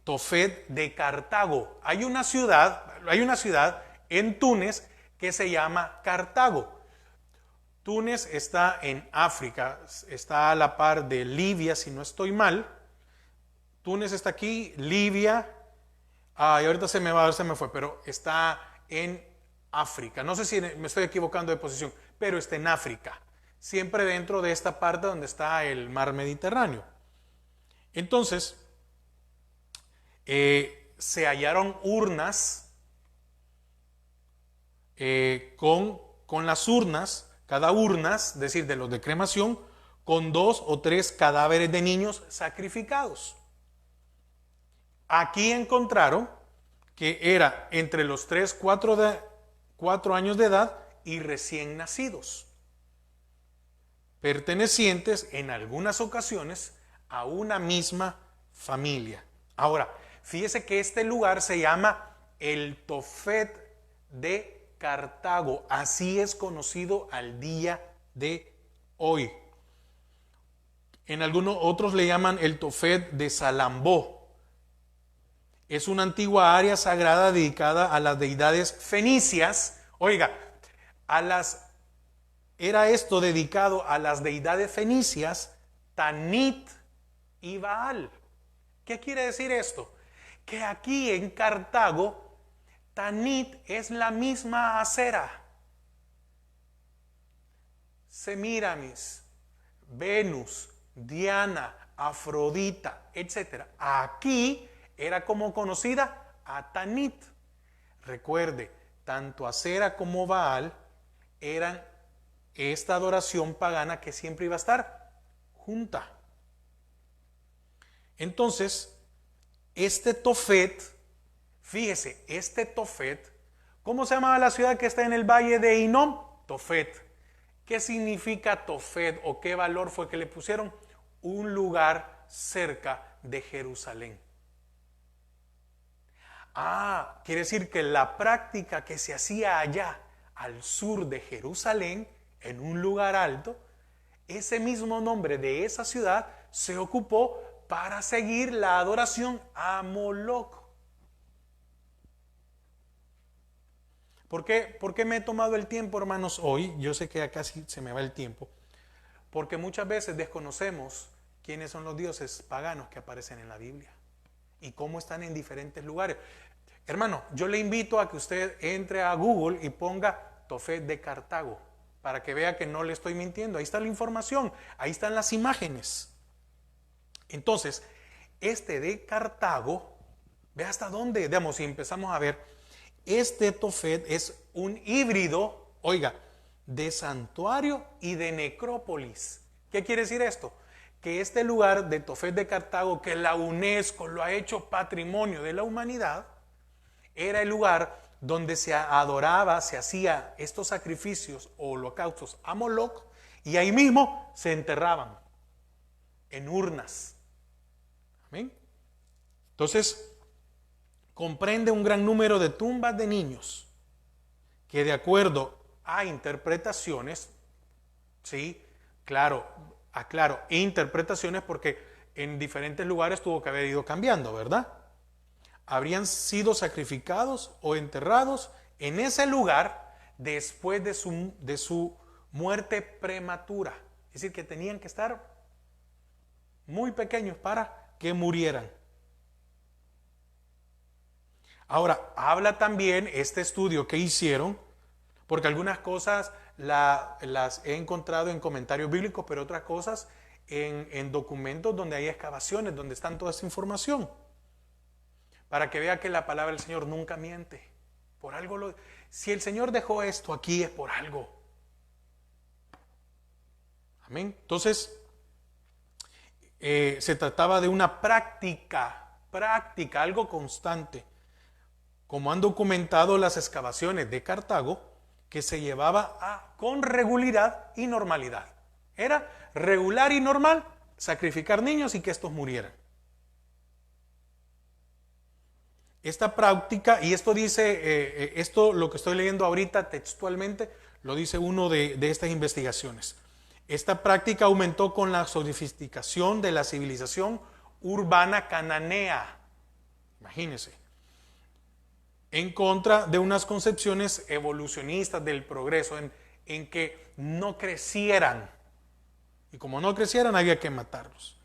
Speaker 1: Tofet de Cartago. Hay una ciudad en Túnez que se llama Cartago. Túnez está en África, está a la par de Libia, si no estoy mal. Túnez está aquí, Libia, y ahorita se me fue, pero está en África. No sé si me estoy equivocando de posición, pero está en África, siempre dentro de esta parte donde está el mar Mediterráneo. Entonces, se hallaron urnas con las urnas, cada urna, es decir, de los de cremación, con 2 o 3 cadáveres de niños sacrificados. Aquí encontraron que era entre los 3, 4 años de edad y recién nacidos, pertenecientes en algunas ocasiones a una misma familia. Ahora, fíjese que este lugar se llama el Tofet de Cartago, así es conocido al día de hoy. En algunos otros le llaman el Tofet de Salambó. Es una antigua área sagrada dedicada a las deidades fenicias. Oiga, era esto dedicado a las deidades fenicias, Tanit y Baal. ¿Qué quiere decir esto? Que aquí en Cartago, Tanit es la misma Acera, Semíramis, Venus, Diana, Afrodita, etc. Aquí era como conocida a Tanit. Recuerde, tanto Acera como Baal eran esta adoración pagana que siempre iba a estar junta. Entonces, este Tofet, fíjese, este Tofet, ¿cómo se llamaba la ciudad que está en el valle de Hinnom? Tofet. ¿Qué significa Tofet o qué valor fue que le pusieron? Un lugar cerca de Jerusalén. Quiere decir que la práctica que se hacía allá, al sur de Jerusalén, en un lugar alto, ese mismo nombre de esa ciudad se ocupó para seguir la adoración a Moloch. ¿Por qué me he tomado el tiempo, hermanos, hoy? Yo sé que ya casi se me va el tiempo. Porque muchas veces desconocemos quiénes son los dioses paganos que aparecen en la Biblia y cómo están en diferentes lugares. Hermano, yo le invito a que usted entre a Google y ponga Tofet de Cartago para que vea que no le estoy mintiendo. Ahí está la información, ahí están las imágenes. Entonces, este de Cartago, ve hasta dónde, digamos, si empezamos a ver, este Tofet es un híbrido, oiga, de santuario y de necrópolis. ¿Qué quiere decir esto? Que este lugar de Tofet de Cartago, que la UNESCO lo ha hecho patrimonio de la humanidad, era el lugar donde se adoraba, se hacía estos sacrificios o holocaustos a Moloch, y ahí mismo se enterraban en urnas. Amén. Entonces, comprende un gran número de tumbas de niños que, de acuerdo a interpretaciones, sí, claro, aclaro, interpretaciones porque en diferentes lugares tuvo que haber ido cambiando, ¿verdad? Habrían sido sacrificados o enterrados en ese lugar después de su muerte prematura. Es decir, que tenían que estar muy pequeños para que murieran. Ahora, habla también este estudio que hicieron, porque algunas cosas las he encontrado en comentarios bíblicos, pero otras cosas en documentos donde hay excavaciones, donde están toda esa información. Para que vea que la palabra del Señor nunca miente. Por algo si el Señor dejó esto aquí es por algo. Amén. Entonces, se trataba de una práctica, algo constante. Como han documentado las excavaciones de Cartago, que se llevaba con regularidad y normalidad. Era regular y normal sacrificar niños y que estos murieran. Esta práctica, y esto dice, esto lo que estoy leyendo ahorita textualmente, lo dice uno de estas investigaciones. Esta práctica aumentó con la sofisticación de la civilización urbana cananea. Imagínense. En contra de unas concepciones evolucionistas del progreso, en que no crecieran. Y como no crecieran, había que matarlos.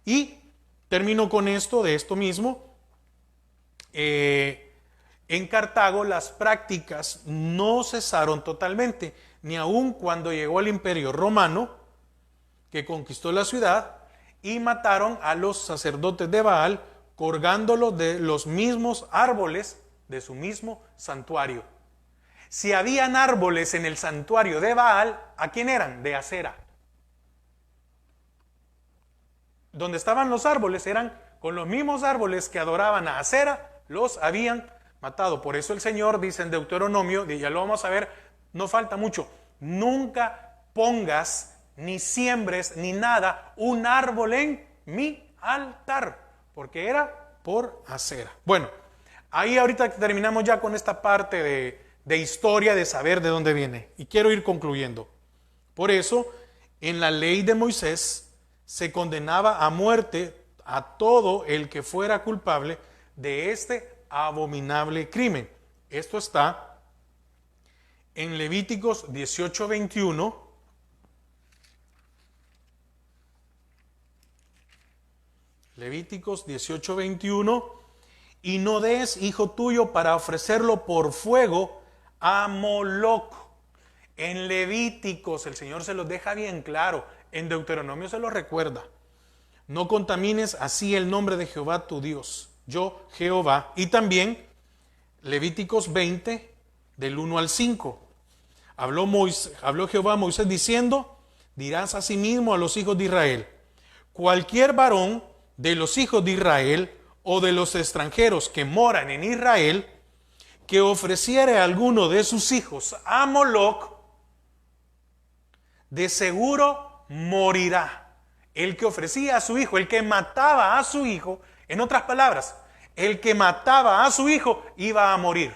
Speaker 1: Y termino con esto, de esto mismo. En Cartago las prácticas no cesaron totalmente, ni aun cuando llegó el Imperio Romano, que conquistó la ciudad, y mataron a los sacerdotes de Baal, colgándolos de los mismos árboles de su mismo santuario. Si habían árboles en el santuario de Baal, ¿a quién eran? De Acera. donde estaban los árboles eran con los mismos árboles que adoraban a Acera, los habían matado. Por eso el Señor dice en Deuteronomio, y ya lo vamos a ver, no falta mucho, nunca pongas ni siembres ni nada un árbol en mi altar, porque era por Acera. Bueno, ahí ahorita terminamos ya con esta parte de historia, de saber de dónde viene, y quiero ir concluyendo. Por eso, en la ley de Moisés se condenaba a muerte a todo el que fuera culpable de este abominable crimen. Esto está en Levíticos 18:21. Levíticos 18:21. Y no des hijo tuyo para ofrecerlo por fuego a Moloc. En Levíticos el Señor se los deja bien claro. En Deuteronomio se los recuerda. No contamines así el nombre de Jehová tu Dios. Yo, Jehová. Y también Levíticos 20, del 1 al 5. Habló Jehová a Moisés diciendo, dirás asimismo a los hijos de Israel, cualquier varón de los hijos de Israel o de los extranjeros que moran en Israel, que ofreciere a alguno de sus hijos a Moloc, de seguro morirá. El que ofrecía a su hijo, el que mataba a su hijo, en otras palabras, el que mataba a su hijo iba a morir.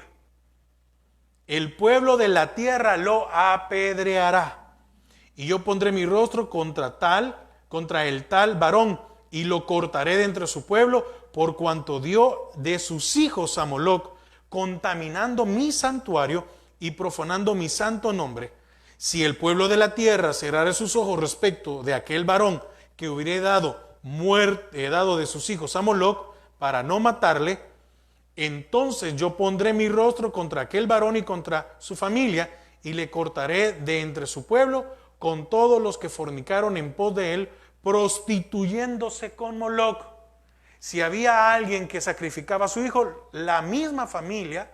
Speaker 1: El pueblo de la tierra lo apedreará. Y yo pondré mi rostro contra el tal varón, y lo cortaré de entre su pueblo, por cuanto dio de sus hijos a Moloc, contaminando mi santuario y profanando mi santo nombre. Si el pueblo de la tierra cerrare sus ojos respecto de aquel varón que hubiera dado de sus hijos a Moloc, para no matarle, entonces yo pondré mi rostro contra aquel varón y contra su familia, y le cortaré de entre su pueblo con todos los que fornicaron en pos de él, prostituyéndose con Moloc. Si había alguien que sacrificaba a su hijo, la misma familia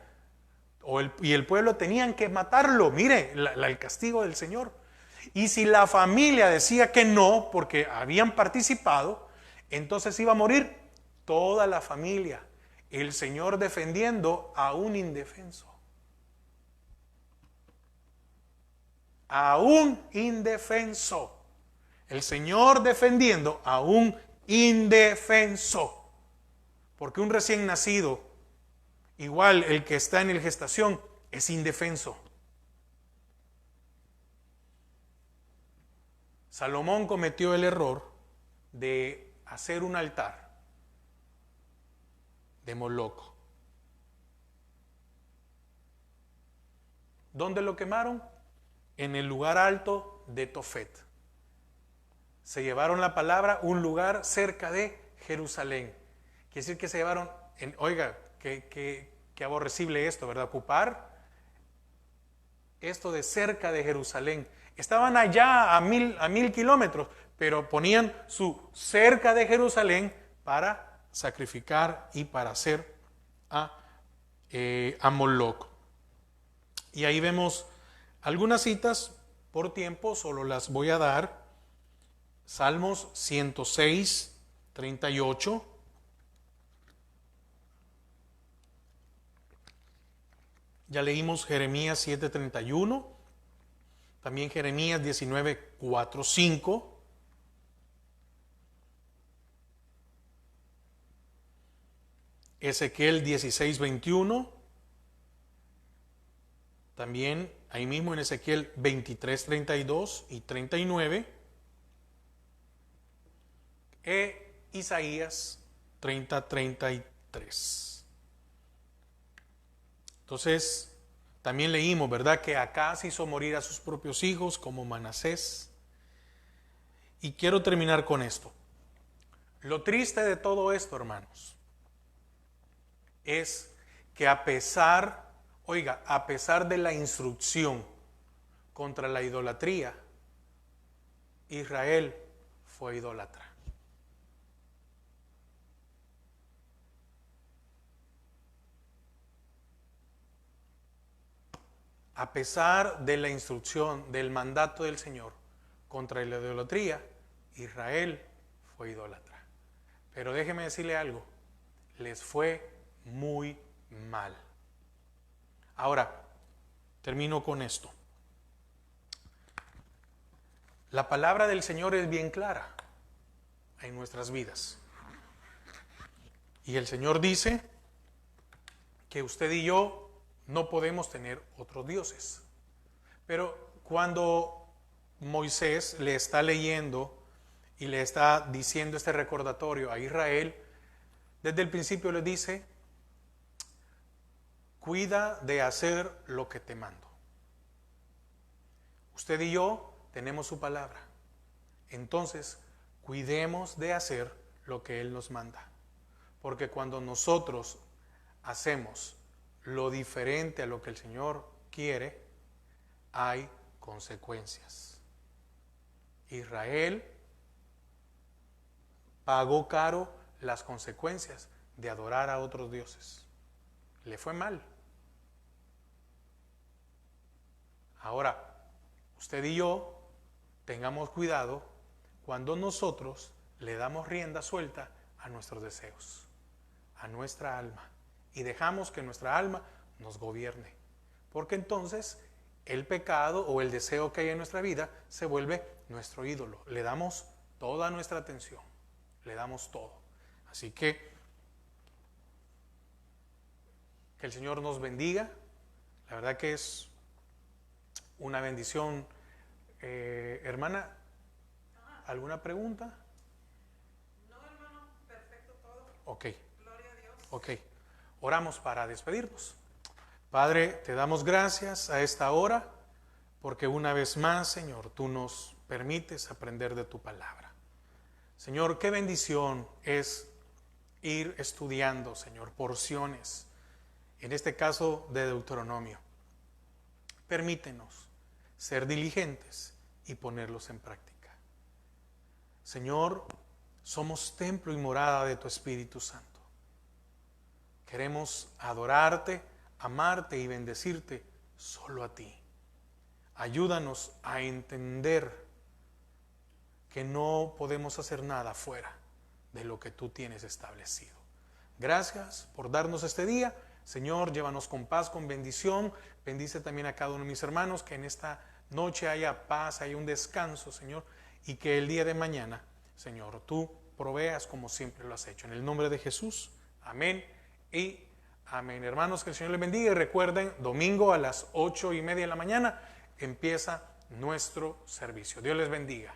Speaker 1: y el pueblo tenían que matarlo. Mire el castigo del Señor. Y si la familia decía que no, porque habían participado, entonces iba a morir toda la familia. El Señor defendiendo a un indefenso. A un indefenso. El Señor defendiendo a un indefenso. Porque un recién nacido, igual el que está en la gestación, es indefenso. Salomón cometió el error de hacer un altar de Moloc. ¿Dónde lo quemaron? En el lugar alto de Tofet. Se llevaron la palabra, un lugar cerca de Jerusalén. Quiere decir que se llevaron, oiga, qué aborrecible esto, ¿verdad? Ocupar esto de cerca de Jerusalén. Estaban allá a mil kilómetros, pero ponían su cerca de Jerusalén para sacrificar y para hacer a Moloc. Y ahí vemos algunas citas, por tiempo solo las voy a dar. Salmos 106, 38. Ya leímos Jeremías 7:31. También Jeremías 19:4, 5. Ezequiel 16:21. También ahí mismo en Ezequiel 23:32 y 39. Isaías 30:33. Entonces, también leímos, ¿verdad?, que Acaz hizo morir a sus propios hijos como Manasés. Y quiero terminar con esto. Lo triste de todo esto, hermanos, es que a pesar de la instrucción contra la idolatría, Israel fue idólatra. A pesar de la instrucción, del mandato del Señor contra la idolatría, Israel fue idólatra. Pero déjeme decirle algo, les fue muy mal. Ahora, termino con esto. La palabra del Señor es bien clara en nuestras vidas. Y el Señor dice que usted y yo no podemos tener otros dioses. Pero cuando Moisés le está leyendo y le está diciendo este recordatorio a Israel, desde el principio le dice: cuida de hacer lo que te mando. Usted y yo tenemos su palabra. Entonces, cuidemos de hacer lo que Él nos manda. Porque cuando nosotros hacemos lo diferente a lo que el Señor quiere, hay consecuencias. Israel pagó caro las consecuencias de adorar a otros dioses. Le fue mal. Ahora, usted y yo tengamos cuidado cuando nosotros le damos rienda suelta a nuestros deseos, a nuestra alma, y dejamos que nuestra alma nos gobierne. Porque entonces el pecado o el deseo que hay en nuestra vida se vuelve nuestro ídolo. Le damos toda nuestra atención, le damos todo. Así que el Señor nos bendiga. La verdad que es una bendición. Hermana, ¿alguna pregunta?
Speaker 2: No, hermano, perfecto todo.
Speaker 1: Ok.
Speaker 2: Gloria a Dios.
Speaker 1: Ok. Oramos para despedirnos. Padre, te damos gracias a esta hora porque una vez más, Señor, tú nos permites aprender de tu palabra. Señor, qué bendición es ir estudiando, Señor, porciones, en este caso de Deuteronomio. Permítenos ser diligentes y ponerlos en práctica. Señor, somos templo y morada de tu Espíritu Santo. Queremos adorarte, amarte y bendecirte solo a ti. Ayúdanos a entender que no podemos hacer nada fuera de lo que tú tienes establecido. Gracias por darnos este día. Señor, llévanos con paz, con bendición. Bendice también a cada uno de mis hermanos, que en esta noche haya paz, haya un descanso, Señor, y que el día de mañana, Señor, tú proveas como siempre lo has hecho. En el nombre de Jesús, amén y amén. Hermanos, que el Señor les bendiga y recuerden, domingo a las 8:30 de la mañana empieza nuestro servicio. Dios les bendiga.